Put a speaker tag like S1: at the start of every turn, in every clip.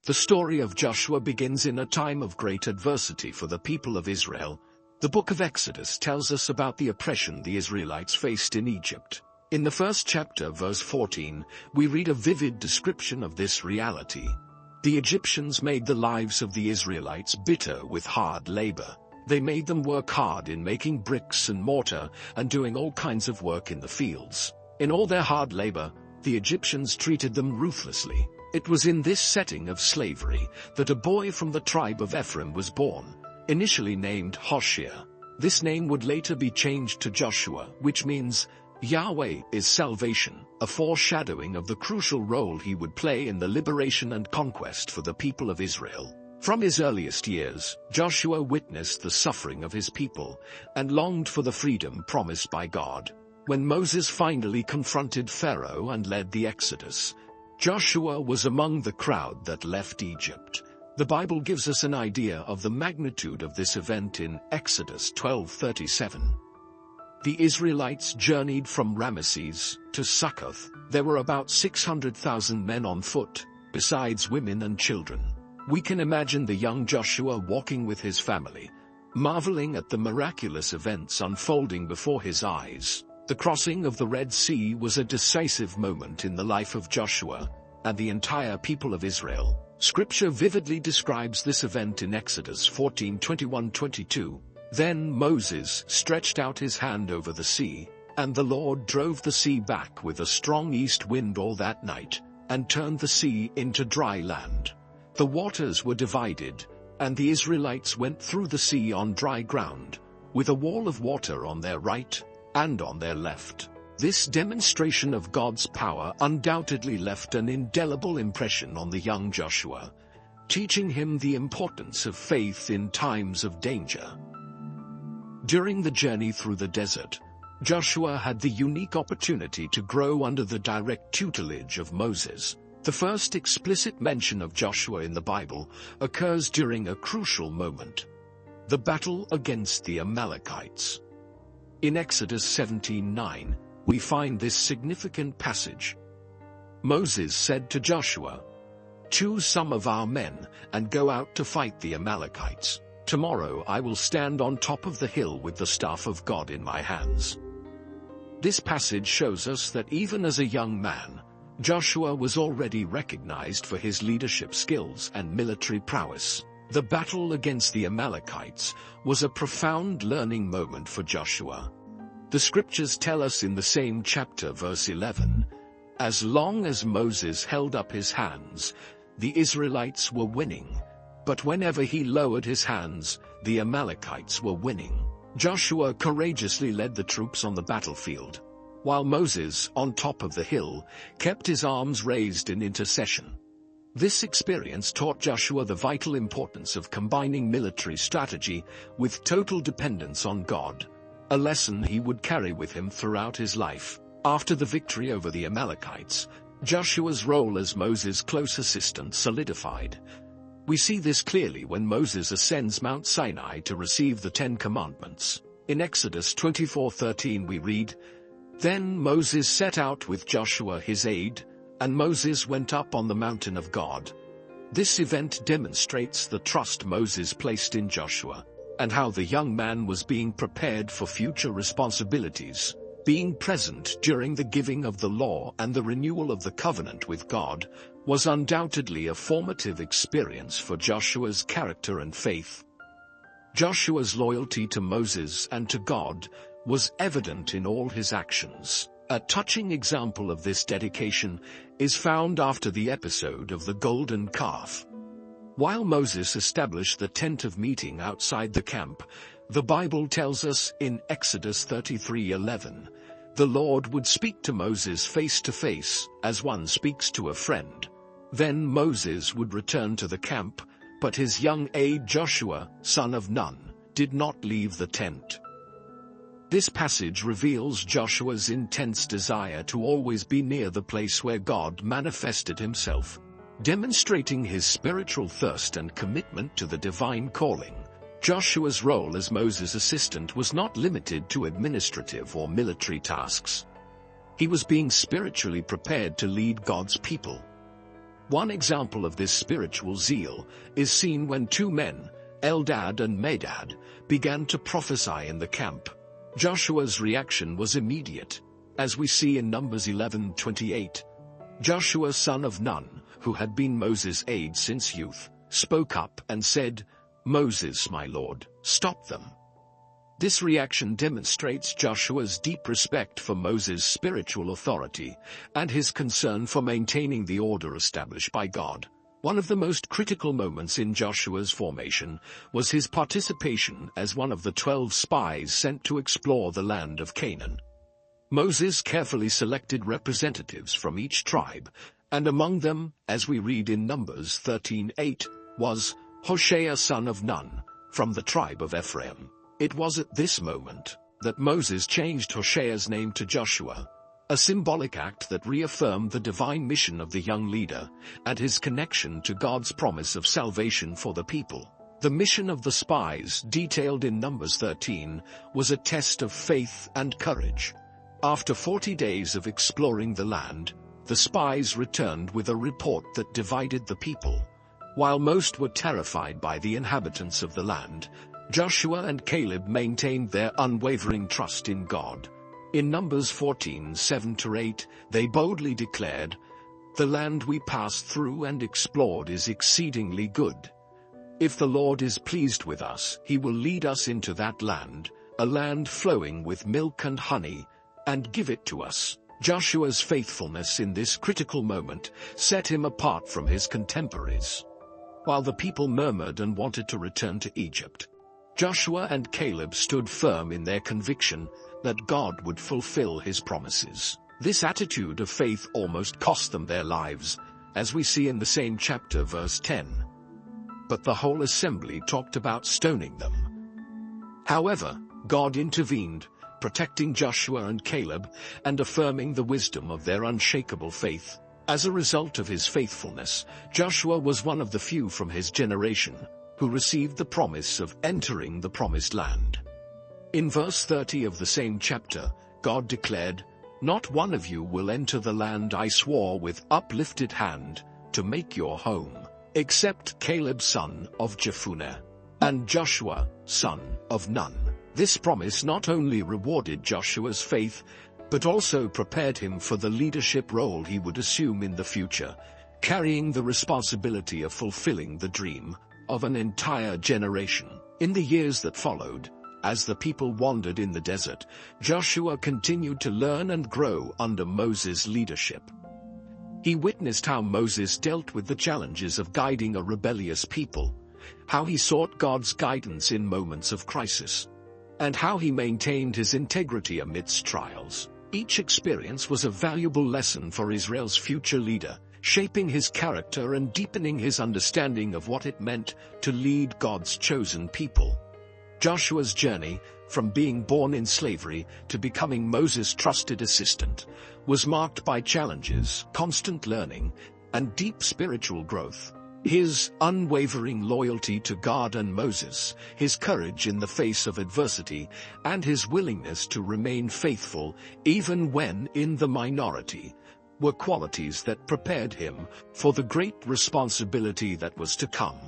S1: The story of Joshua begins in a time of great adversity for the people of Israel. The book of Exodus tells us about the oppression the Israelites faced in Egypt. In the first chapter, verse 14, we read a vivid description of this reality. The Egyptians made the lives of the Israelites bitter with hard labor. They made them work hard in making bricks and mortar and doing all kinds of work in the fields. In all their hard labor, the Egyptians treated them ruthlessly. It was in this setting of slavery that a boy from the tribe of Ephraim was born, initially named Hoshea. This name would later be changed to Joshua, which means Yahweh is salvation, a foreshadowing of the crucial role he would play in the liberation and conquest for the people of Israel. From his earliest years, Joshua witnessed the suffering of his people and longed for the freedom promised by God. When Moses finally confronted Pharaoh and led the Exodus, Joshua was among the crowd that left Egypt. The Bible gives us an idea of the magnitude of this event in Exodus 12:37. The Israelites journeyed from Ramesses to Succoth. There were about 600,000 men on foot, besides women and children. We can imagine the young Joshua walking with his family, marveling at the miraculous events unfolding before his eyes. The crossing of the Red Sea was a decisive moment in the life of Joshua and the entire people of Israel. Scripture vividly describes this event in Exodus 14:21-22. Then Moses stretched out his hand over the sea, and the Lord drove the sea back with a strong east wind all that night, and turned the sea into dry land. The waters were divided, and the Israelites went through the sea on dry ground, with a wall of water on their right and on their left. This demonstration of God's power undoubtedly left an indelible impression on the young Joshua, teaching him the importance of faith in times of danger. During the journey through the desert, Joshua had the unique opportunity to grow under the direct tutelage of Moses. The first explicit mention of Joshua in the Bible occurs during a crucial moment: the battle against the Amalekites. In Exodus 17:9, we find this significant passage. Moses said to Joshua, "Choose some of our men and go out to fight the Amalekites. Tomorrow I will stand on top of the hill with the staff of God in my hands." This passage shows us that even as a young man, Joshua was already recognized for his leadership skills and military prowess. The battle against the Amalekites was a profound learning moment for Joshua. The scriptures tell us in the same chapter, verse 11, as long as Moses held up his hands, the Israelites were winning. But whenever he lowered his hands, the Amalekites were winning. Joshua courageously led the troops on the battlefield, while Moses, on top of the hill, kept his arms raised in intercession. This experience taught Joshua the vital importance of combining military strategy with total dependence on God, a lesson he would carry with him throughout his life. After the victory over the Amalekites, Joshua's role as Moses' close assistant solidified. We see this clearly when Moses ascends Mount Sinai to receive the 10 Commandments. In Exodus 24:13 we read, "Then Moses set out with Joshua his aide, and Moses went up on the mountain of God." This event demonstrates the trust Moses placed in Joshua, and how the young man was being prepared for future responsibilities. Being present during the giving of the law and the renewal of the covenant with God was undoubtedly a formative experience for Joshua's character and faith. Joshua's loyalty to Moses and to God was evident in all his actions. A touching example of this dedication is found after the episode of the golden calf. While Moses established the tent of meeting outside the camp, the Bible tells us in Exodus 33:11, the Lord would speak to Moses face to face, as one speaks to a friend. Then Moses would return to the camp, but his young aide Joshua, son of Nun, did not leave the tent. This passage reveals Joshua's intense desire to always be near the place where God manifested himself, demonstrating his spiritual thirst and commitment to the divine calling. Joshua's role as Moses' assistant was not limited to administrative or military tasks. He was being spiritually prepared to lead God's people. One example of this spiritual zeal is seen when two men, Eldad and Medad, began to prophesy in the camp. Joshua's reaction was immediate, as we see in Numbers 11:28. Joshua son of Nun, who had been Moses' aide since youth, spoke up and said, "Moses, my lord, stop them." This reaction demonstrates Joshua's deep respect for Moses' spiritual authority and his concern for maintaining the order established by God. One of the most critical moments in Joshua's formation was his participation as one of the 12 spies sent to explore the land of Canaan. Moses carefully selected representatives from each tribe, and among them, as we read in Numbers 13:8, was Hoshea son of Nun, from the tribe of Ephraim. It was at this moment that Moses changed Hoshea's name to Joshua, a symbolic act that reaffirmed the divine mission of the young leader and his connection to God's promise of salvation for the people. The mission of the spies, detailed in Numbers 13, was a test of faith and courage. After 40 days of exploring the land, the spies returned with a report that divided the people. While most were terrified by the inhabitants of the land, Joshua and Caleb maintained their unwavering trust in God. In Numbers 14:7-8, they boldly declared, "The land we passed through and explored is exceedingly good. If the Lord is pleased with us, he will lead us into that land, a land flowing with milk and honey, and give it to us." Joshua's faithfulness in this critical moment set him apart from his contemporaries. While the people murmured and wanted to return to Egypt, Joshua and Caleb stood firm in their conviction that God would fulfill his promises. This attitude of faith almost cost them their lives, as we see in the same chapter verse 10. But the whole assembly talked about stoning them. However, God intervened, protecting Joshua and Caleb and affirming the wisdom of their unshakable faith. As a result of his faithfulness, Joshua was one of the few from his generation who received the promise of entering the promised land. In verse 30 of the same chapter, God declared, "Not one of you will enter the land I swore with uplifted hand to make your home, except Caleb son of Jephunneh and Joshua son of Nun." This promise not only rewarded Joshua's faith, but also prepared him for the leadership role he would assume in the future, carrying the responsibility of fulfilling the dream of an entire generation. In the years that followed, as the people wandered in the desert, Joshua continued to learn and grow under Moses' leadership. He witnessed how Moses dealt with the challenges of guiding a rebellious people, how he sought God's guidance in moments of crisis, and how he maintained his integrity amidst trials. Each experience was a valuable lesson for Israel's future leader, shaping his character and deepening his understanding of what it meant to lead God's chosen people. Joshua's journey, from being born in slavery to becoming Moses' trusted assistant, was marked by challenges, constant learning, and deep spiritual growth. His unwavering loyalty to God and Moses, his courage in the face of adversity, and his willingness to remain faithful even when in the minority, were qualities that prepared him for the great responsibility that was to come.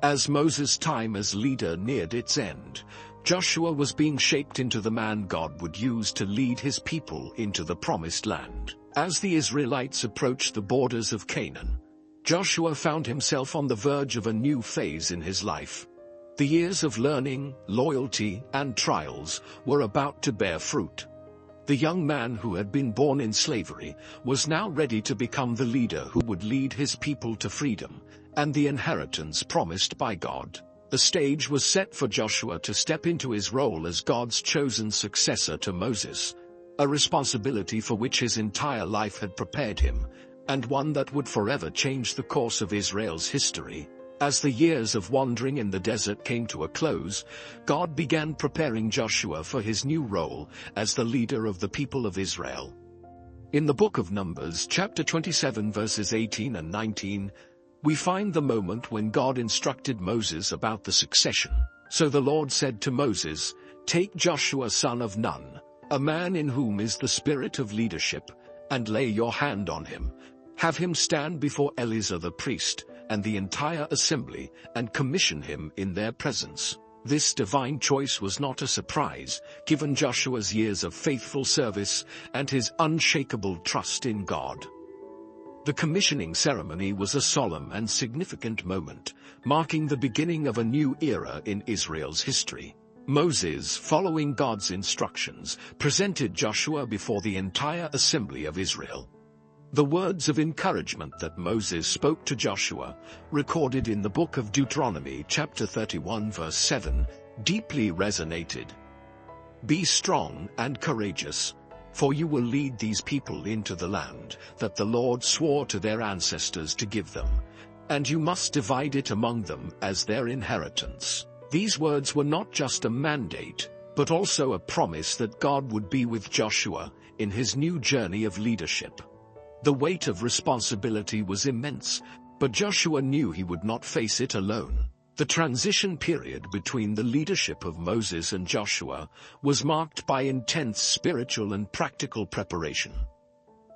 S1: As Moses' time as leader neared its end, Joshua was being shaped into the man God would use to lead his people into the promised land. As the Israelites approached the borders of Canaan, Joshua found himself on the verge of a new phase in his life. The years of learning, loyalty, and trials were about to bear fruit. The young man who had been born in slavery was now ready to become the leader who would lead his people to freedom and the inheritance promised by God. The stage was set for Joshua to step into his role as God's chosen successor to Moses, a responsibility for which his entire life had prepared him, and one that would forever change the course of Israel's history. As the years of wandering in the desert came to a close, God began preparing Joshua for his new role as the leader of the people of Israel. In the book of Numbers, chapter 27, verses 18 and 19, we find the moment when God instructed Moses about the succession. So the Lord said to Moses, "Take Joshua son of Nun, a man in whom is the spirit of leadership, and lay your hand on him, Have him stand before Eleazar the priest and the entire assembly and commission him in their presence. This divine choice was not a surprise, given Joshua's years of faithful service and his unshakable trust in God. The commissioning ceremony was a solemn and significant moment, marking the beginning of a new era in Israel's history. Moses, following God's instructions, presented Joshua before the entire assembly of Israel. The words of encouragement that Moses spoke to Joshua, recorded in the book of Deuteronomy chapter 31 verse 7, deeply resonated. Be strong and courageous, for you will lead these people into the land that the Lord swore to their ancestors to give them, and you must divide it among them as their inheritance. These words were not just a mandate, but also a promise that God would be with Joshua in his new journey of leadership. The weight of responsibility was immense, but Joshua knew he would not face it alone. The transition period between the leadership of Moses and Joshua was marked by intense spiritual and practical preparation.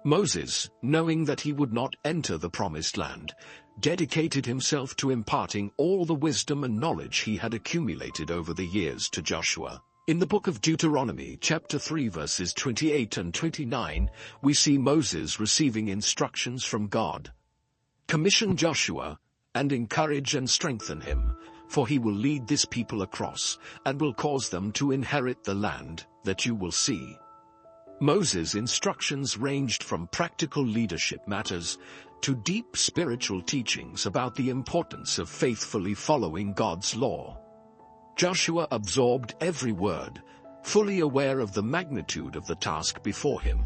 S1: Moses, knowing that he would not enter the promised land, dedicated himself to imparting all the wisdom and knowledge he had accumulated over the years to Joshua. In the book of Deuteronomy chapter 3 verses 28 and 29, we see Moses receiving instructions from God. Commission Joshua, and encourage and strengthen him, for he will lead this people across, and will cause them to inherit the land that you will see. Moses' instructions ranged from practical leadership matters to deep spiritual teachings about the importance of faithfully following God's law. Joshua absorbed every word, fully aware of the magnitude of the task before him.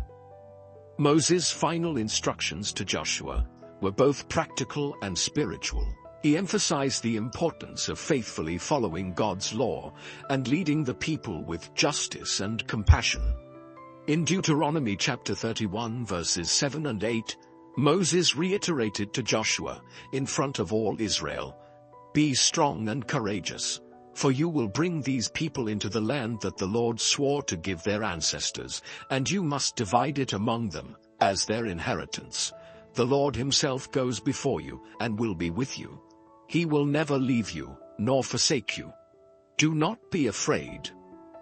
S1: Moses' final instructions to Joshua were both practical and spiritual. He emphasized the importance of faithfully following God's law and leading the people with justice and compassion. In Deuteronomy chapter 31 verses 7 and 8, Moses reiterated to Joshua in front of all Israel, "Be strong and courageous, for you will bring these people into the land that the Lord swore to give their ancestors, and you must divide it among them as their inheritance. The Lord himself goes before you and will be with you. He will never leave you nor forsake you. Do not be afraid.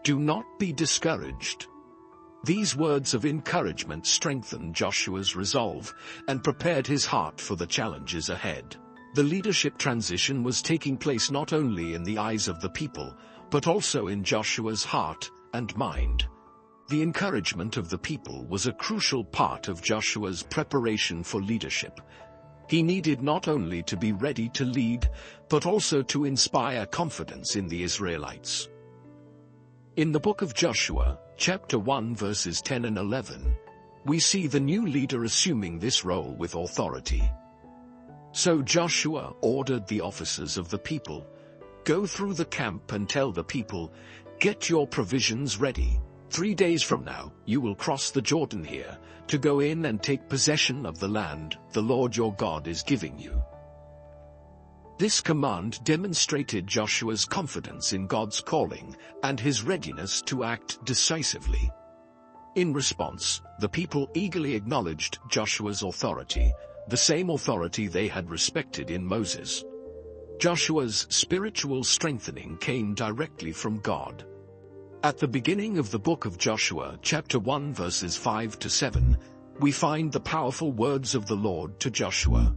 S1: Do not be discouraged." These words of encouragement strengthened Joshua's resolve and prepared his heart for the challenges ahead. The leadership transition was taking place not only in the eyes of the people, but also in Joshua's heart and mind. The encouragement of the people was a crucial part of Joshua's preparation for leadership. He needed not only to be ready to lead, but also to inspire confidence in the Israelites. In the book of Joshua, chapter 1 verses 10 and 11, we see the new leader assuming this role with authority. So Joshua ordered the officers of the people, "Go through the camp and tell the people, 'Get your provisions ready. 3 days from now, you will cross the Jordan here, to go in and take possession of the land the Lord your God is giving you.'" This command demonstrated Joshua's confidence in God's calling and his readiness to act decisively. In response, the people eagerly acknowledged Joshua's authority, the same authority they had respected in Moses. Joshua's spiritual strengthening came directly from God. At the beginning of the book of Joshua, chapter 1 verses 5 to 7, we find the powerful words of the Lord to Joshua.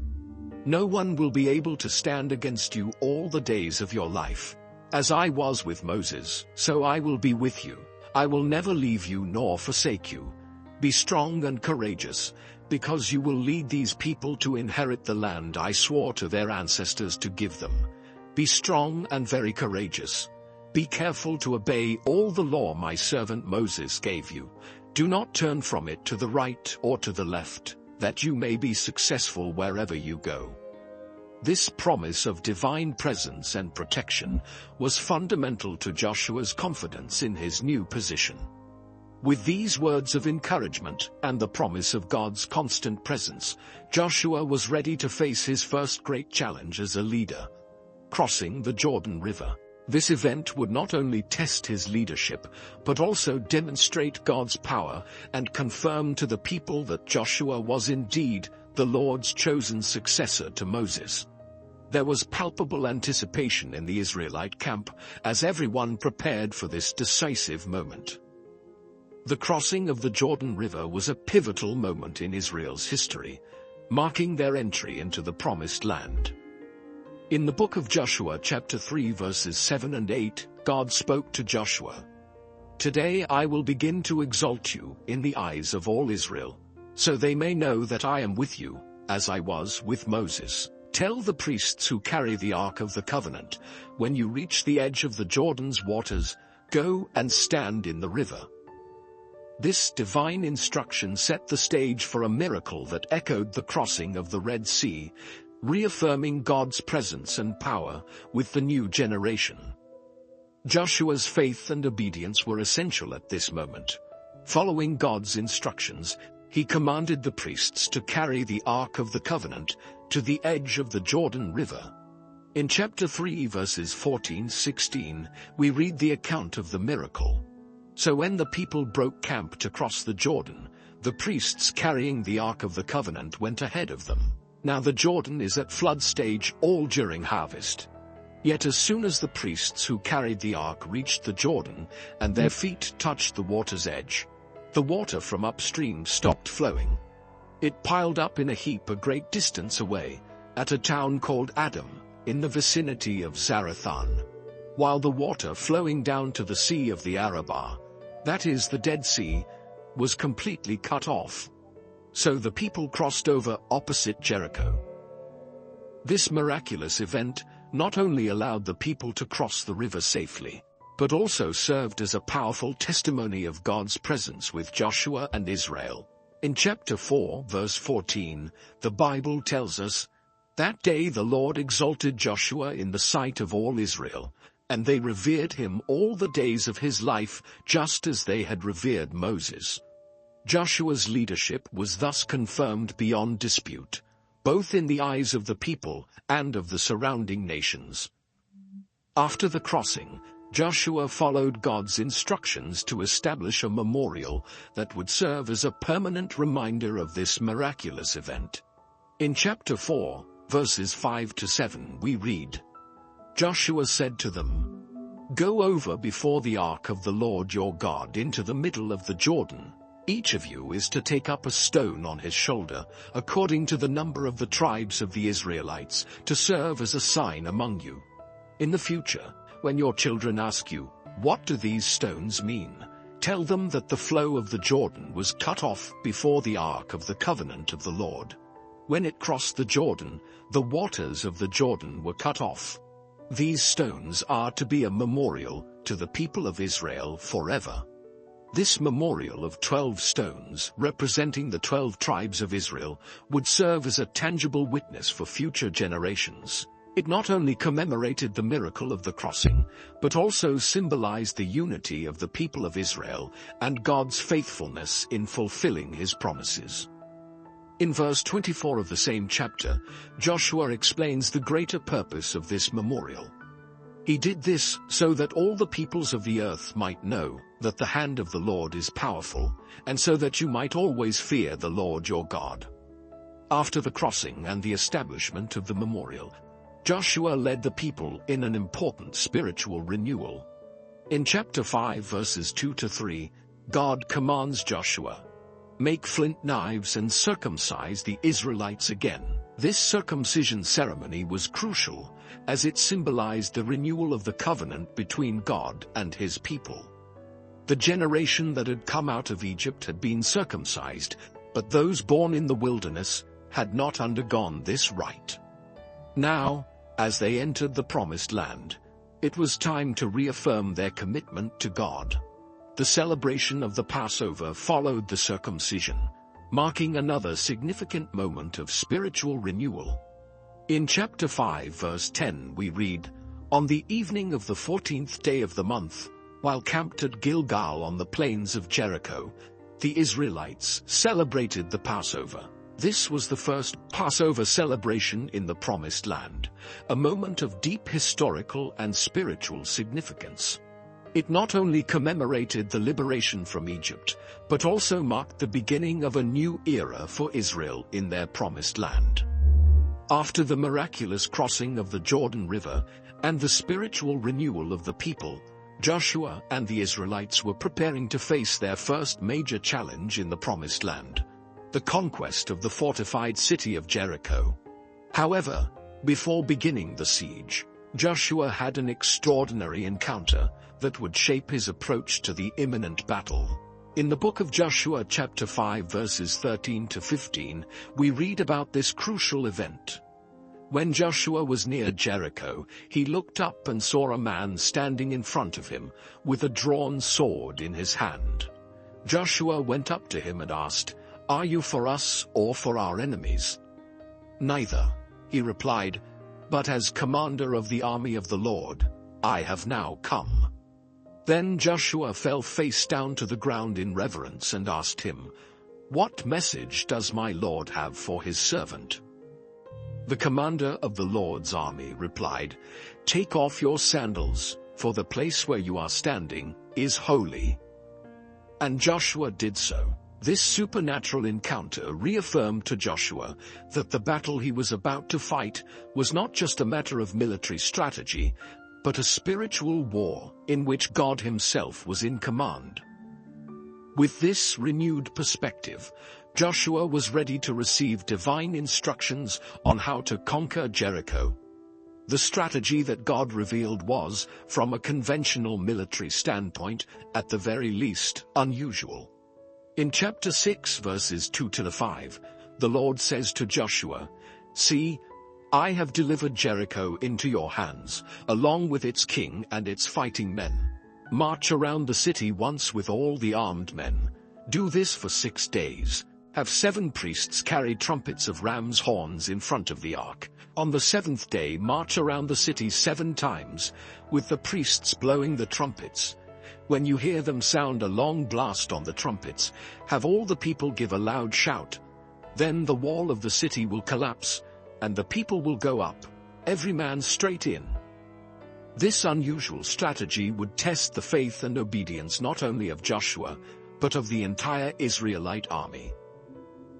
S1: "No one will be able to stand against you all the days of your life. As I was with Moses, so I will be with you. I will never leave you nor forsake you. Be strong and courageous, because you will lead these people to inherit the land I swore to their ancestors to give them. Be strong and very courageous. Be careful to obey all the law my servant Moses gave you. Do not turn from it to the right or to the left, that you may be successful wherever you go." This promise of divine presence and protection was fundamental to Joshua's confidence in his new position. With these words of encouragement and the promise of God's constant presence, Joshua was ready to face his first great challenge as a leader: crossing the Jordan River. This event would not only test his leadership, but also demonstrate God's power and confirm to the people that Joshua was indeed the Lord's chosen successor to Moses. There was palpable anticipation in the Israelite camp as everyone prepared for this decisive moment. The crossing of the Jordan River was a pivotal moment in Israel's history, marking their entry into the Promised Land. In the book of Joshua chapter 3 verses 7 and 8, God spoke to Joshua, "Today I will begin to exalt you in the eyes of all Israel, so they may know that I am with you, as I was with Moses. Tell the priests who carry the Ark of the Covenant, when you reach the edge of the Jordan's waters, go and stand in the river." This divine instruction set the stage for a miracle that echoed the crossing of the Red Sea, reaffirming God's presence and power with the new generation. Joshua's faith and obedience were essential at this moment. Following God's instructions, he commanded the priests to carry the Ark of the Covenant to the edge of the Jordan River. In chapter 3 verses 14-16, we read the account of the miracle. So when the people broke camp to cross the Jordan, the priests carrying the Ark of the Covenant went ahead of them. Now the Jordan is at flood stage all during harvest. Yet as soon as the priests who carried the Ark reached the Jordan and their feet touched the water's edge, the water from upstream stopped flowing. It piled up in a heap a great distance away, at a town called Adam, in the vicinity of Zarethan, while the water flowing down to the Sea of the Arabah, that is the Dead Sea, was completely cut off. So the people crossed over opposite Jericho. This miraculous event not only allowed the people to cross the river safely, but also served as a powerful testimony of God's presence with Joshua and Israel. In chapter 4, verse 14, the Bible tells us, "That day the Lord exalted Joshua in the sight of all Israel, and they revered him all the days of his life, just as they had revered Moses." Joshua's leadership was thus confirmed beyond dispute, both in the eyes of the people and of the surrounding nations. After the crossing, Joshua followed God's instructions to establish a memorial that would serve as a permanent reminder of this miraculous event. In chapter 4, verses 5-7, we read, "Joshua said to them, 'Go over before the ark of the Lord your God into the middle of the Jordan. Each of you is to take up a stone on his shoulder, according to the number of the tribes of the Israelites, to serve as a sign among you. In the future, when your children ask you, "What do these stones mean?" tell them that the flow of the Jordan was cut off before the Ark of the Covenant of the Lord. When it crossed the Jordan, the waters of the Jordan were cut off. These stones are to be a memorial to the people of Israel forever." This memorial of 12 stones, representing the 12 tribes of Israel, would serve as a tangible witness for future generations. It not only commemorated the miracle of the crossing, but also symbolized the unity of the people of Israel and God's faithfulness in fulfilling his promises. In verse 24 of the same chapter, Joshua explains the greater purpose of this memorial. He did this so that all the peoples of the earth might know that the hand of the Lord is powerful, and so that you might always fear the Lord your God. After the crossing and the establishment of the memorial, Joshua led the people in an important spiritual renewal. In chapter 5 verses 2-3, God commands Joshua, "Make flint knives and circumcise the Israelites again." This circumcision ceremony was crucial, as it symbolized the renewal of the covenant between God and his people. The generation that had come out of Egypt had been circumcised, but those born in the wilderness had not undergone this rite. Now, as they entered the Promised Land, it was time to reaffirm their commitment to God. The celebration of the Passover followed the circumcision, marking another significant moment of spiritual renewal. In chapter 5 verse 10 we read, "On the evening of the 14th day of the month, while camped at Gilgal on the plains of Jericho, the Israelites celebrated the Passover." This was the first Passover celebration in the Promised Land, a moment of deep historical and spiritual significance. It not only commemorated the liberation from Egypt, but also marked the beginning of a new era for Israel in their promised land. After the miraculous crossing of the Jordan River and the spiritual renewal of the people, Joshua and the Israelites were preparing to face their first major challenge in the promised land, the conquest of the fortified city of Jericho. However, before beginning the siege, Joshua had an extraordinary encounter that would shape his approach to the imminent battle. In the book of Joshua chapter 5 verses 13 to 15, we read about this crucial event. When Joshua was near Jericho, he looked up and saw a man standing in front of him, with a drawn sword in his hand. Joshua went up to him and asked, "Are you for us or for our enemies?" "Neither," he replied, "but as commander of the army of the Lord, I have now come." Then Joshua fell face down to the ground in reverence and asked him, "What message does my Lord have for his servant?" The commander of the Lord's army replied, "Take off your sandals, for the place where you are standing is holy." And Joshua did so. This supernatural encounter reaffirmed to Joshua that the battle he was about to fight was not just a matter of military strategy, but a spiritual war in which God himself was in command. With this renewed perspective, Joshua was ready to receive divine instructions on how to conquer Jericho. The strategy that God revealed was, from a conventional military standpoint, at the very least, unusual. In chapter 6 verses 2 to 5, the Lord says to Joshua, "See, I have delivered Jericho into your hands, along with its king and its fighting men. March around the city once with all the armed men. Do this for 6 days. Have 7 priests carry trumpets of ram's horns in front of the ark. On the 7th day march around the city 7 times, with the priests blowing the trumpets. When you hear them sound a long blast on the trumpets, have all the people give a loud shout. Then the wall of the city will collapse, and the people will go up, every man straight in." This unusual strategy would test the faith and obedience not only of Joshua, but of the entire Israelite army.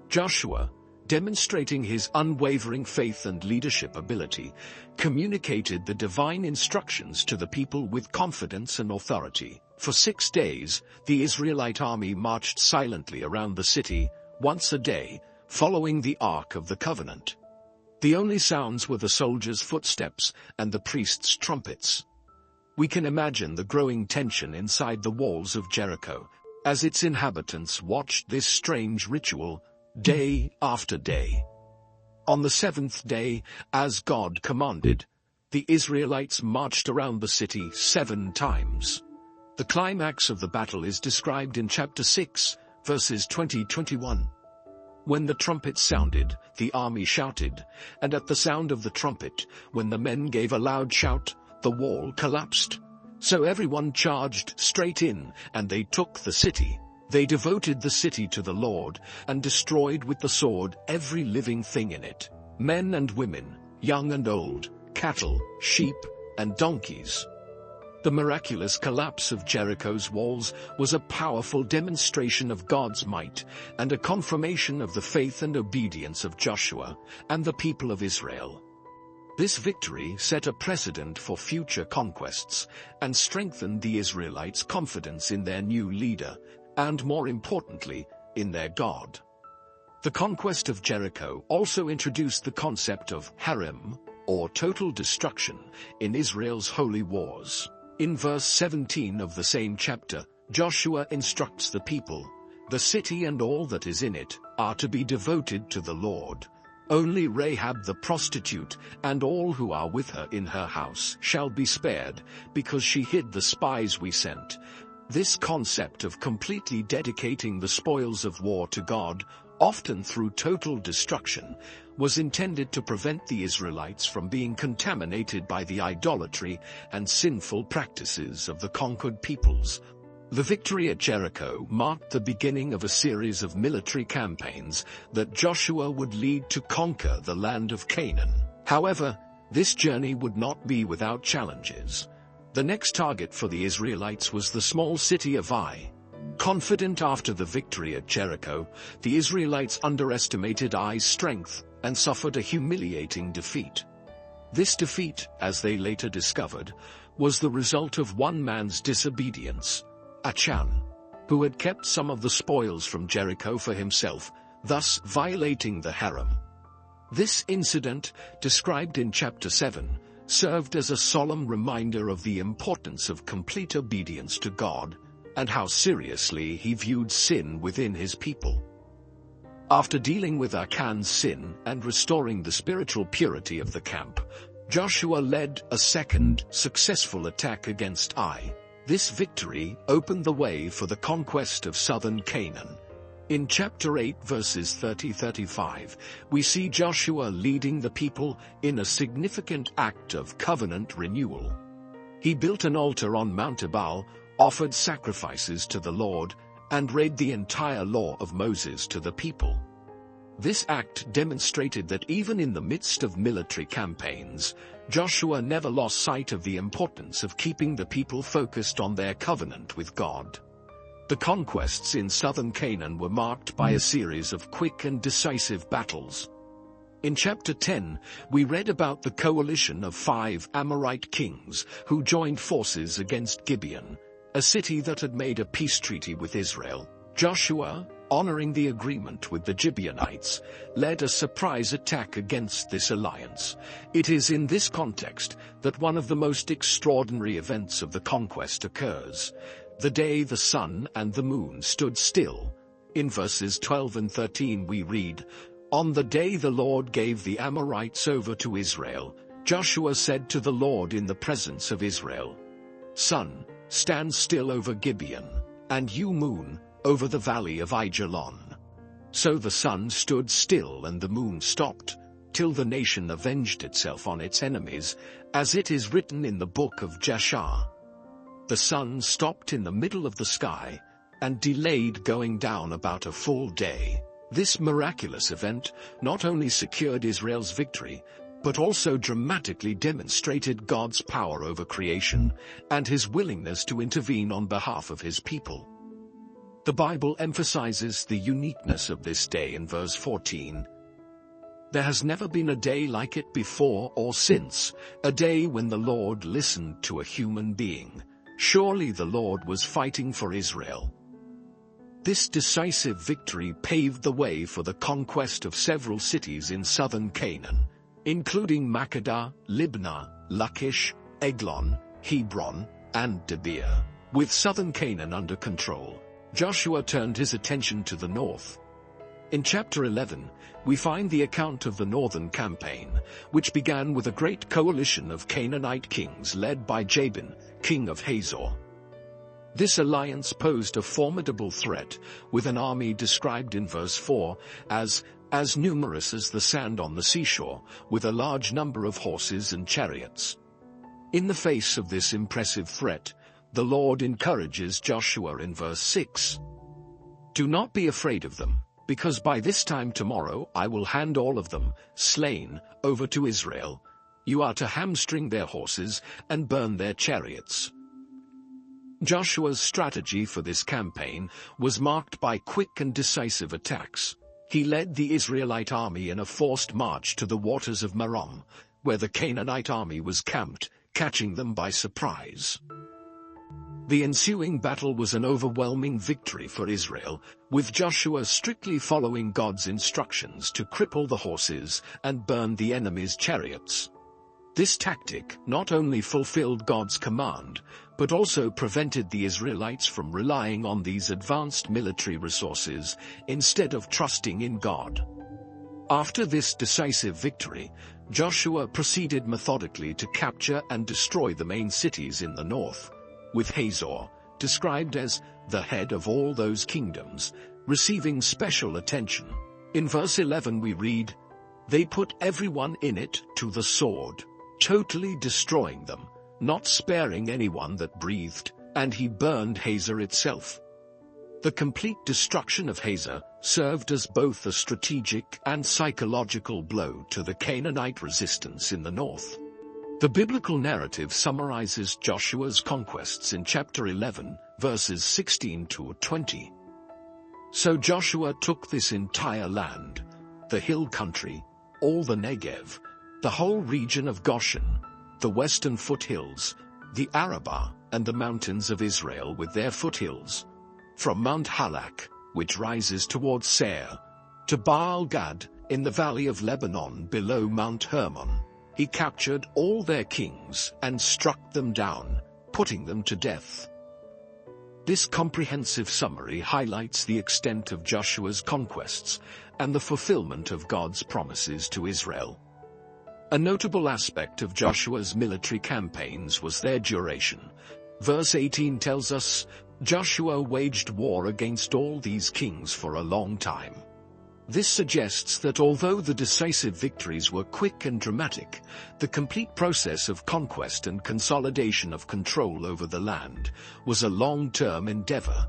S1: Joshua, demonstrating his unwavering faith and leadership ability, communicated the divine instructions to the people with confidence and authority. For 6 days, the Israelite army marched silently around the city, once a day, following the Ark of the Covenant. The only sounds were the soldiers' footsteps and the priests' trumpets. We can imagine the growing tension inside the walls of Jericho, as its inhabitants watched this strange ritual, day after day. On the 7th day, as God commanded, the Israelites marched around the city 7 times. The climax of the battle is described in chapter 6, verses 20-21. When the trumpet sounded, the army shouted, and at the sound of the trumpet, when the men gave a loud shout, the wall collapsed. So everyone charged straight in, and they took the city. They devoted the city to the Lord, and destroyed with the sword every living thing in it, men and women, young and old, cattle, sheep, and donkeys. The miraculous collapse of Jericho's walls was a powerful demonstration of God's might and a confirmation of the faith and obedience of Joshua and the people of Israel. This victory set a precedent for future conquests and strengthened the Israelites' confidence in their new leader and, more importantly, in their God. The conquest of Jericho also introduced the concept of harem, or total destruction, in Israel's holy wars. In verse 17 of the same chapter, Joshua instructs the people, "The city and all that is in it are to be devoted to the Lord. Only Rahab the prostitute and all who are with her in her house shall be spared, because she hid the spies we sent." This concept of completely dedicating the spoils of war to God, often through total destruction, was intended to prevent the Israelites from being contaminated by the idolatry and sinful practices of the conquered peoples. The victory at Jericho marked the beginning of a series of military campaigns that Joshua would lead to conquer the land of Canaan. However, this journey would not be without challenges. The next target for the Israelites was the small city of Ai. Confident after the victory at Jericho, the Israelites underestimated Ai's strength and suffered a humiliating defeat. This defeat, as they later discovered, was the result of one man's disobedience, Achan, who had kept some of the spoils from Jericho for himself, thus violating the harem. This incident, described in chapter 7, served as a solemn reminder of the importance of complete obedience to God, and how seriously he viewed sin within his people. After dealing with Achan's sin and restoring the spiritual purity of the camp, Joshua led a second, successful attack against Ai. This victory opened the way for the conquest of southern Canaan. In chapter 8 verses 30-35, we see Joshua leading the people in a significant act of covenant renewal. He built an altar on Mount Ebal, offered sacrifices to the Lord, and read the entire law of Moses to the people. This act demonstrated that even in the midst of military campaigns, Joshua never lost sight of the importance of keeping the people focused on their covenant with God. The conquests in southern Canaan were marked by a series of quick and decisive battles. In chapter 10, we read about the coalition of 5 Amorite kings who joined forces against Gibeon, a city that had made a peace treaty with Israel. Joshua, honoring the agreement with the Gibeonites, led a surprise attack against this alliance. It is in this context that one of the most extraordinary events of the conquest occurs. The day the sun and the moon stood still. In verses 12 and 13 we read, "On the day the Lord gave the Amorites over to Israel, Joshua said to the Lord in the presence of Israel, 'Sun, stand still over Gibeon, and you moon, over the valley of Aijalon.' So the sun stood still and the moon stopped, till the nation avenged itself on its enemies, as it is written in the book of Jasher. The sun stopped in the middle of the sky, and delayed going down about a full day." This miraculous event not only secured Israel's victory, but also dramatically demonstrated God's power over creation and his willingness to intervene on behalf of his people. The Bible emphasizes the uniqueness of this day in verse 14. "There has never been a day like it before or since, a day when the Lord listened to a human being. Surely the Lord was fighting for Israel." This decisive victory paved the way for the conquest of several cities in southern Canaan, including Makkedah, Libnah, Lachish, Eglon, Hebron, and Debir. With southern Canaan under control, Joshua turned his attention to the north. In chapter 11, we find the account of the northern campaign, which began with a great coalition of Canaanite kings led by Jabin, king of Hazor. This alliance posed a formidable threat, with an army described in verse 4 as numerous as the sand on the seashore, with a large number of horses and chariots. In the face of this impressive threat, the Lord encourages Joshua in verse 6. "Do not be afraid of them, because by this time tomorrow I will hand all of them, slain, over to Israel. You are to hamstring their horses and burn their chariots." Joshua's strategy for this campaign was marked by quick and decisive attacks. He led the Israelite army in a forced march to the waters of Merom, where the Canaanite army was camped, catching them by surprise. The ensuing battle was an overwhelming victory for Israel, with Joshua strictly following God's instructions to cripple the horses and burn the enemy's chariots. This tactic not only fulfilled God's command, but also prevented the Israelites from relying on these advanced military resources instead of trusting in God. After this decisive victory, Joshua proceeded methodically to capture and destroy the main cities in the north, with Hazor, described as the head of all those kingdoms, receiving special attention. In verse 11 we read, "They put everyone in it to the sword, totally destroying them, not sparing anyone that breathed, and he burned Hazor itself." The complete destruction of Hazor served as both a strategic and psychological blow to the Canaanite resistance in the north. The biblical narrative summarizes Joshua's conquests in chapter 11, verses 16 to 20. So Joshua took this entire land, the hill country, all the Negev, the whole region of Goshen, the western foothills, the Arabah, and the mountains of Israel with their foothills, from Mount Halak, which rises towards Seir, to Baal-Gad in the valley of Lebanon below Mount Hermon. He captured all their kings and struck them down, putting them to death. This comprehensive summary highlights the extent of Joshua's conquests and the fulfillment of God's promises to Israel. A notable aspect of Joshua's military campaigns was their duration. Verse 18 tells us, Joshua waged war against all these kings for a long time. This suggests that although the decisive victories were quick and dramatic, the complete process of conquest and consolidation of control over the land was a long-term endeavor.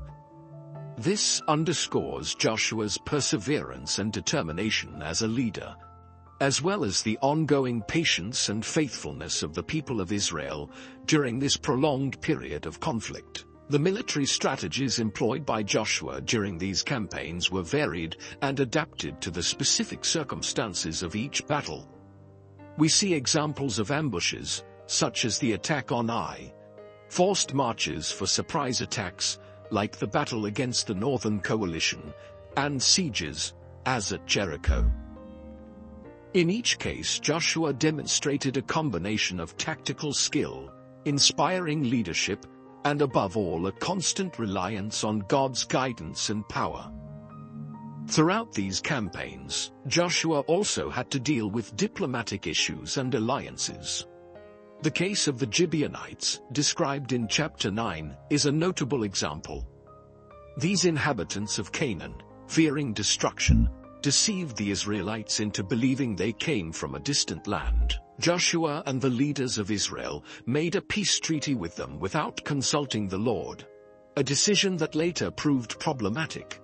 S1: This underscores Joshua's perseverance and determination as a leader, as well as the ongoing patience and faithfulness of the people of Israel during this prolonged period of conflict. The military strategies employed by Joshua during these campaigns were varied and adapted to the specific circumstances of each battle. We see examples of ambushes, such as the attack on Ai, forced marches for surprise attacks, like the battle against the Northern Coalition, and sieges, as at Jericho. In each case, Joshua demonstrated a combination of tactical skill, inspiring leadership, and above all a constant reliance on God's guidance and power. Throughout these campaigns, Joshua also had to deal with diplomatic issues and alliances. The case of the Gibeonites, described in chapter 9, is a notable example. These inhabitants of Canaan, fearing destruction, deceived the Israelites into believing they came from a distant land. Joshua and the leaders of Israel made a peace treaty with them without consulting the Lord, a decision that later proved problematic.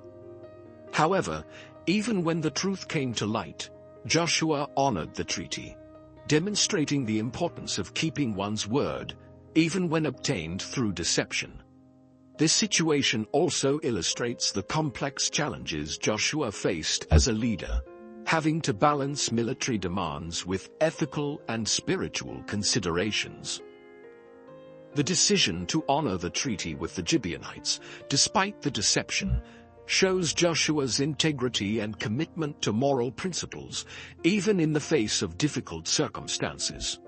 S1: However, even when the truth came to light, Joshua honored the treaty, demonstrating the importance of keeping one's word, even when obtained through deception. This situation also illustrates the complex challenges Joshua faced as a leader, having to balance military demands with ethical and spiritual considerations. The decision to honor the treaty with the Gibeonites, despite the deception, shows Joshua's integrity and commitment to moral principles, even in the face of difficult circumstances.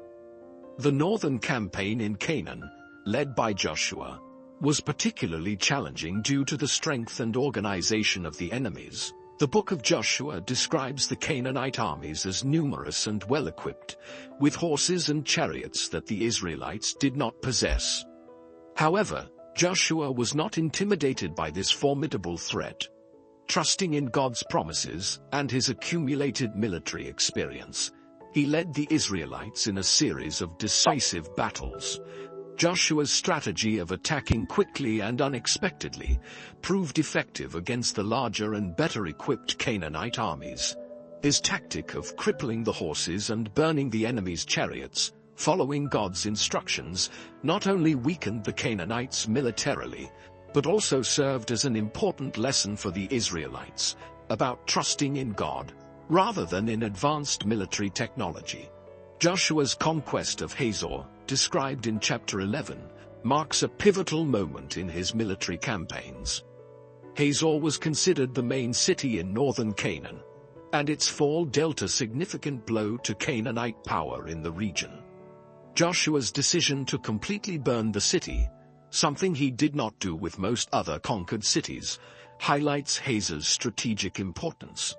S1: The northern campaign in Canaan, led by Joshua, was particularly challenging due to the strength and organization of the enemies. The book of Joshua describes the Canaanite armies as numerous and well-equipped, with horses and chariots that the Israelites did not possess. However, Joshua was not intimidated by this formidable threat. Trusting in God's promises and his accumulated military experience, he led the Israelites in a series of decisive battles. Joshua's strategy of attacking quickly and unexpectedly proved effective against the larger and better-equipped Canaanite armies. His tactic of crippling the horses and burning the enemy's chariots, following God's instructions, not only weakened the Canaanites militarily, but also served as an important lesson for the Israelites about trusting in God, rather than in advanced military technology. Joshua's conquest of Hazor, described in chapter 11, marks a pivotal moment in his military campaigns. Hazor was considered the main city in northern Canaan, and its fall dealt a significant blow to Canaanite power in the region. Joshua's decision to completely burn the city, something he did not do with most other conquered cities, highlights Hazor's strategic importance.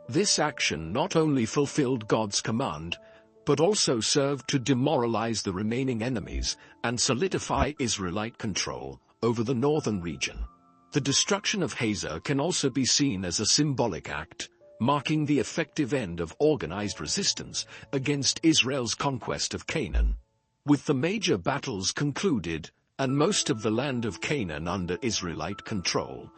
S1: This action not only fulfilled God's command, but also served to demoralize the remaining enemies and solidify Israelite control over the northern region. The destruction of Hazor can also be seen as a symbolic act, marking the effective end of organized resistance against Israel's conquest of Canaan. With the major battles concluded, and most of the land of Canaan under Israelite control,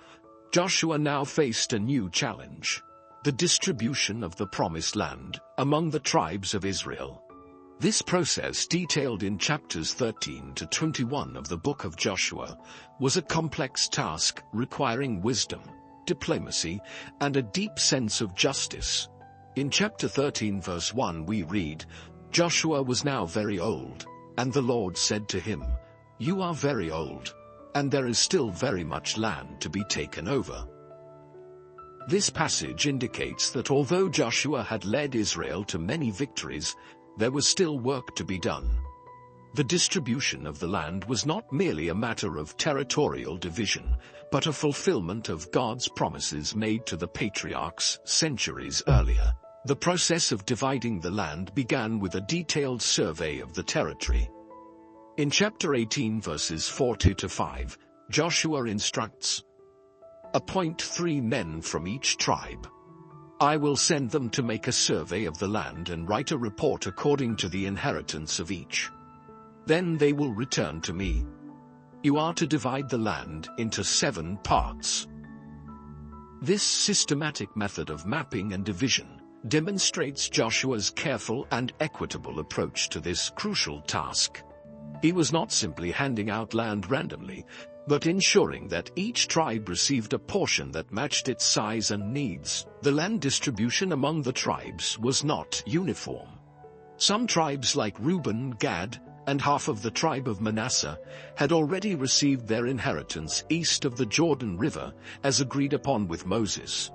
S1: Joshua now faced a new challenge: the distribution of the Promised Land among the tribes of Israel. This process, detailed in chapters 13 to 21 of the book of Joshua, was a complex task requiring wisdom, diplomacy, and a deep sense of justice. In chapter 13 verse 1 we read, "Joshua was now very old, and the Lord said to him, 'You are very old, and there is still very much land to be taken over.'" This passage indicates that although Joshua had led Israel to many victories, there was still work to be done. The distribution of the land was not merely a matter of territorial division, but a fulfillment of God's promises made to the patriarchs centuries earlier. The process of dividing the land began with a detailed survey of the territory. In chapter 18 verses 4-5, Joshua instructs, "Appoint 3 men from each tribe. I will send them to make a survey of the land and write a report according to the inheritance of each. Then they will return to me. You are to divide the land into 7 parts." This systematic method of mapping and division demonstrates Joshua's careful and equitable approach to this crucial task. He was not simply handing out land randomly, but ensuring that each tribe received a portion that matched its size and needs. The land distribution among the tribes was not uniform. Some tribes like Reuben, Gad, and half of the tribe of Manasseh had already received their inheritance east of the Jordan River, as agreed upon with Moses.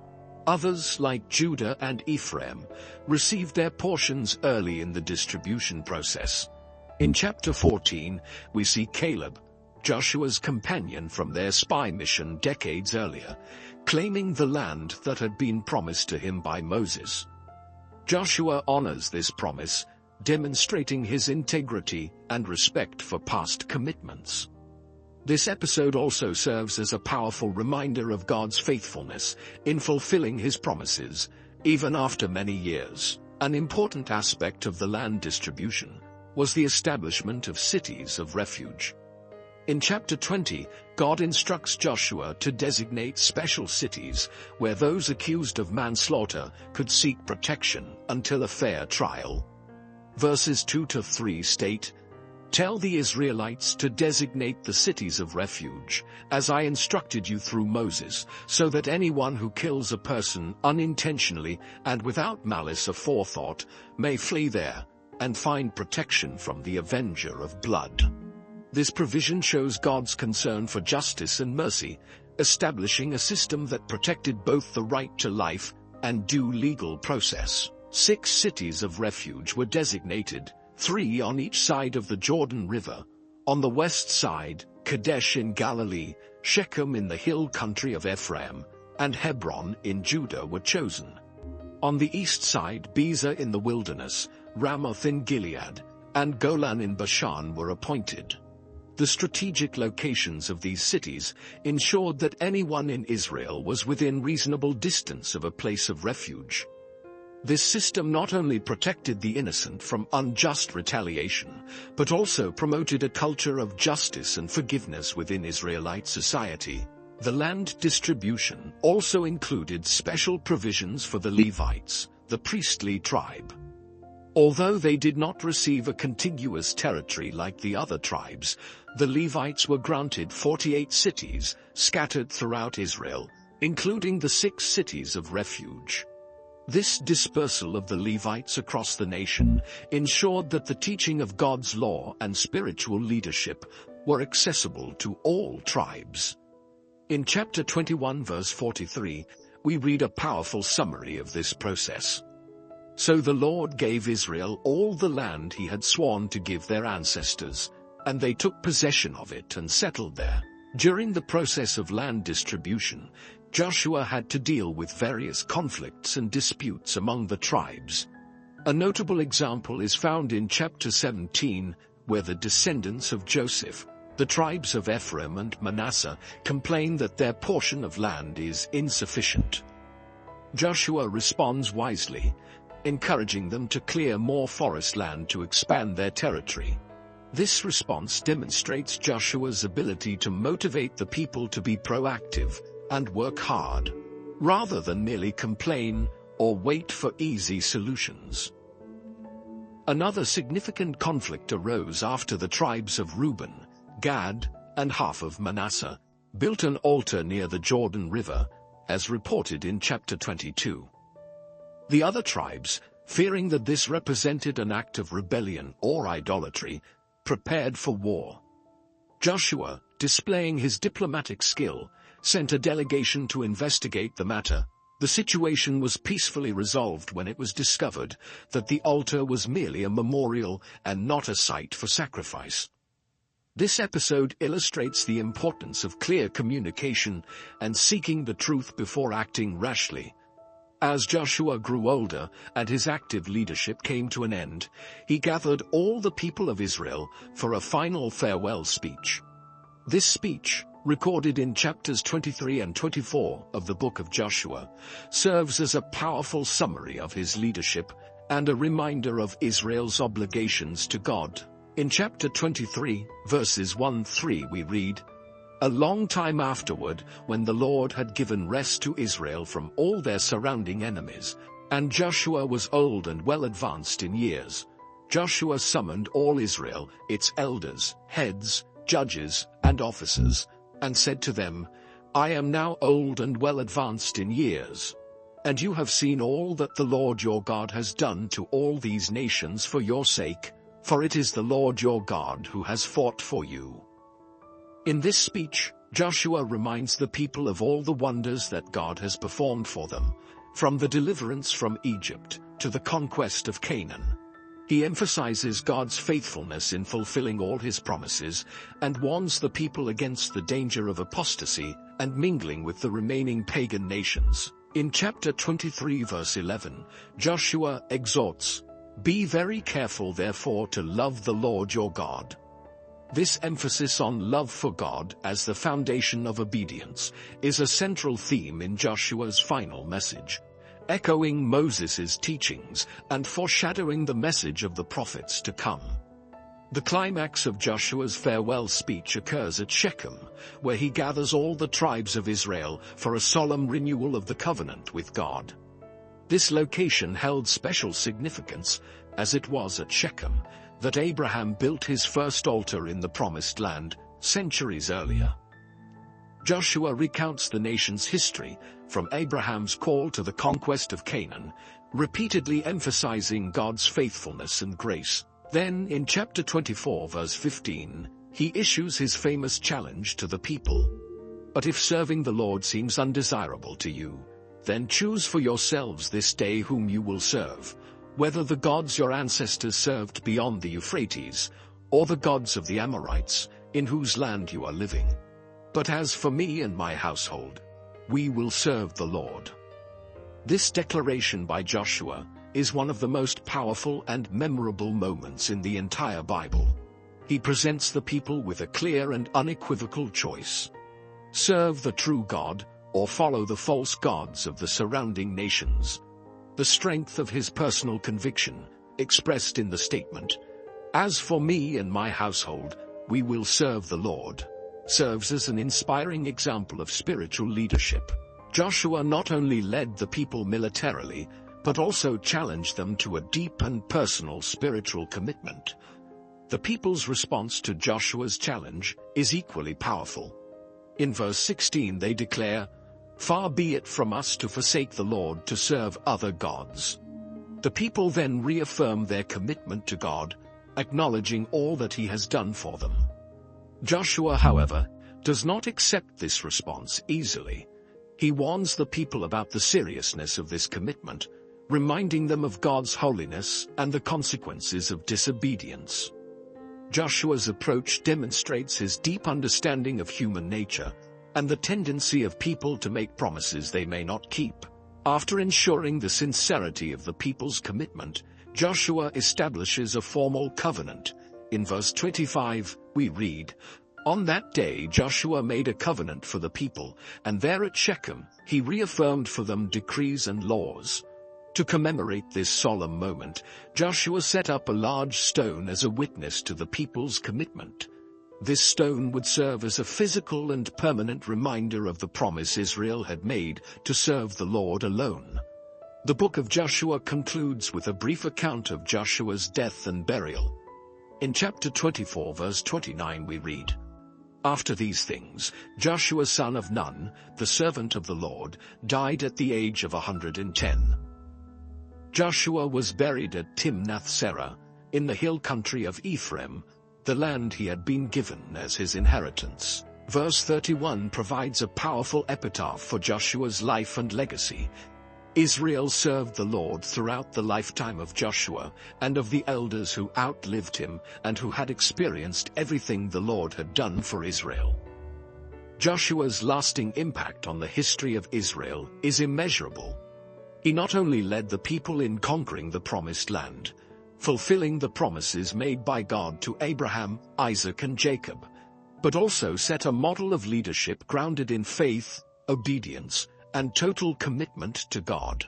S1: Others, like Judah and Ephraim, received their portions early in the distribution process. In chapter 14, we see Caleb, Joshua's companion from their spy mission decades earlier, claiming the land that had been promised to him by Moses. Joshua honors this promise, demonstrating his integrity and respect for past commitments. This episode also serves as a powerful reminder of God's faithfulness in fulfilling his promises, even after many years. An important aspect of the land distribution was the establishment of cities of refuge. In chapter 20, God instructs Joshua to designate special cities where those accused of manslaughter could seek protection until a fair trial. Verses 2-3 state, "Tell the Israelites to designate the cities of refuge, as I instructed you through Moses, so that anyone who kills a person unintentionally and without malice aforethought may flee there and find protection from the avenger of blood." This provision shows God's concern for justice and mercy, establishing a system that protected both the right to life and due legal process. 6 cities of refuge were designated, 3 on each side of the Jordan River. On the west side, Kadesh in Galilee, Shechem in the hill country of Ephraim, and Hebron in Judah were chosen. On the east side, Bezer in the wilderness, Ramoth in Gilead, and Golan in Bashan were appointed. The strategic locations of these cities ensured that anyone in Israel was within reasonable distance of a place of refuge. This system not only protected the innocent from unjust retaliation, but also promoted a culture of justice and forgiveness within Israelite society. The land distribution also included special provisions for the Levites, the priestly tribe. Although they did not receive a contiguous territory like the other tribes, the Levites were granted 48 cities scattered throughout Israel, including the 6 cities of refuge. This dispersal of the Levites across the nation ensured that the teaching of God's law and spiritual leadership were accessible to all tribes. In chapter 21 verse 43, we read a powerful summary of this process. "So the Lord gave Israel all the land he had sworn to give their ancestors, and they took possession of it and settled there." During the process of land distribution, Joshua had to deal with various conflicts and disputes among the tribes. A notable example is found in chapter 17, where the descendants of Joseph, the tribes of Ephraim and Manasseh, complain that their portion of land is insufficient. Joshua responds wisely, encouraging them to clear more forest land to expand their territory. This response demonstrates Joshua's ability to motivate the people to be proactive and work hard, rather than merely complain or wait for easy solutions. Another significant conflict arose after the tribes of Reuben, Gad, and half of Manasseh built an altar near the Jordan River, as reported in chapter 22. The other tribes, fearing that this represented an act of rebellion or idolatry, prepared for war. Joshua, displaying his diplomatic skill, sent a delegation to investigate the matter. The situation was peacefully resolved when it was discovered that the altar was merely a memorial and not a site for sacrifice. This episode illustrates the importance of clear communication and seeking the truth before acting rashly. As Joshua grew older and his active leadership came to an end, he gathered all the people of Israel for a final farewell speech. This speech, recorded in chapters 23 and 24 of the book of Joshua, serves as a powerful summary of his leadership and a reminder of Israel's obligations to God. In chapter 23, verses 1-3 we read, "A long time afterward, when the Lord had given rest to Israel from all their surrounding enemies, and Joshua was old and well advanced in years, Joshua summoned all Israel, its elders, heads, judges, and officers, and said to them, 'I am now old and well advanced in years, and you have seen all that the Lord your God has done to all these nations for your sake, for it is the Lord your God who has fought for you.'" In this speech, Joshua reminds the people of all the wonders that God has performed for them, from the deliverance from Egypt to the conquest of Canaan. He emphasizes God's faithfulness in fulfilling all his promises and warns the people against the danger of apostasy and mingling with the remaining pagan nations. In chapter 23 verse 11, Joshua exhorts, "Be very careful therefore to love the Lord your God." This emphasis on love for God as the foundation of obedience is a central theme in Joshua's final message, echoing Moses' teachings and foreshadowing the message of the prophets to come. The climax of Joshua's farewell speech occurs at Shechem, where he gathers all the tribes of Israel for a solemn renewal of the covenant with God. This location held special significance, as it was at Shechem that Abraham built his first altar in the Promised Land centuries earlier. Joshua recounts the nation's history, from Abraham's call to the conquest of Canaan, repeatedly emphasizing God's faithfulness and grace. Then, in chapter 24 verse 15, he issues his famous challenge to the people. "But if serving the Lord seems undesirable to you, then choose for yourselves this day whom you will serve, whether the gods your ancestors served beyond the Euphrates, or the gods of the Amorites, in whose land you are living. But as for me and my household, we will serve the Lord." This declaration by Joshua is one of the most powerful and memorable moments in the entire Bible. He presents the people with a clear and unequivocal choice: serve the true God, or follow the false gods of the surrounding nations. The strength of his personal conviction, expressed in the statement, "As for me and my household, we will serve the Lord," serves as an inspiring example of spiritual leadership. Joshua not only led the people militarily, but also challenged them to a deep and personal spiritual commitment. The people's response to Joshua's challenge is equally powerful. In verse 16 they declare, "Far be it from us to forsake the Lord to serve other gods." The people then reaffirm their commitment to God, acknowledging all that he has done for them. Joshua, however, does not accept this response easily. He warns the people about the seriousness of this commitment, reminding them of God's holiness and the consequences of disobedience. Joshua's approach demonstrates his deep understanding of human nature and the tendency of people to make promises they may not keep. After ensuring the sincerity of the people's commitment, Joshua establishes a formal covenant. In verse 25, we read, "On that day Joshua made a covenant for the people, and there at Shechem he reaffirmed for them decrees and laws." To commemorate this solemn moment, Joshua set up a large stone as a witness to the people's commitment. This stone would serve as a physical and permanent reminder of the promise Israel had made to serve the Lord alone. The book of Joshua concludes with a brief account of Joshua's death and burial. In chapter 24 verse 29 we read, "After these things, Joshua son of Nun, the servant of the Lord, died at the age of 110. Joshua was buried at Timnath-Serah, in the hill country of Ephraim, the land he had been given as his inheritance." Verse 31 provides a powerful epitaph for Joshua's life and legacy. Israel served the Lord throughout the lifetime of Joshua and of the elders who outlived him and who had experienced everything the Lord had done for Israel. Joshua's lasting impact on the history of Israel is immeasurable. He not only led the people in conquering the promised land, fulfilling the promises made by God to Abraham, Isaac and Jacob, but also set a model of leadership grounded in faith, obedience, and total commitment to God.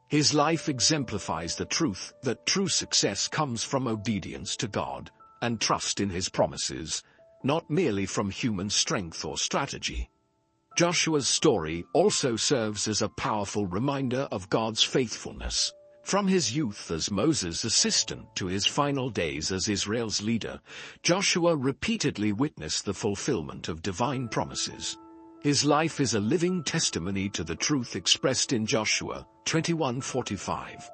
S1: His life exemplifies the truth that true success comes from obedience to God and trust in His promises, not merely from human strength or strategy. Joshua's story also serves as a powerful reminder of God's faithfulness. From his youth as Moses' assistant to his final days as Israel's leader, Joshua repeatedly witnessed the fulfillment of divine promises. His life is a living testimony to the truth expressed in Joshua 21:45.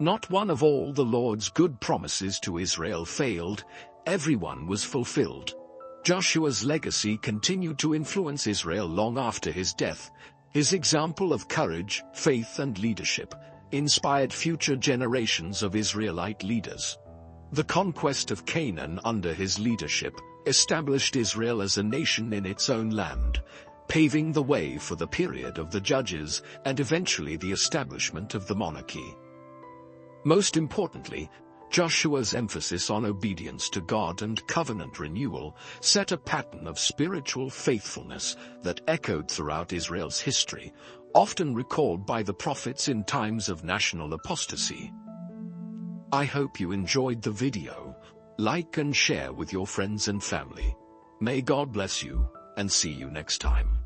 S1: Not one of all the Lord's good promises to Israel failed, every one was fulfilled. Joshua's legacy continued to influence Israel long after his death. His example of courage, faith and leadership inspired future generations of Israelite leaders. The conquest of Canaan under his leadership established Israel as a nation in its own land, paving the way for the period of the Judges and eventually the establishment of the monarchy. Most importantly, Joshua's emphasis on obedience to God and covenant renewal set a pattern of spiritual faithfulness that echoed throughout Israel's history, often recalled by the prophets in times of national apostasy. I hope you enjoyed the video. Like and share with your friends and family. May God bless you, and see you next time.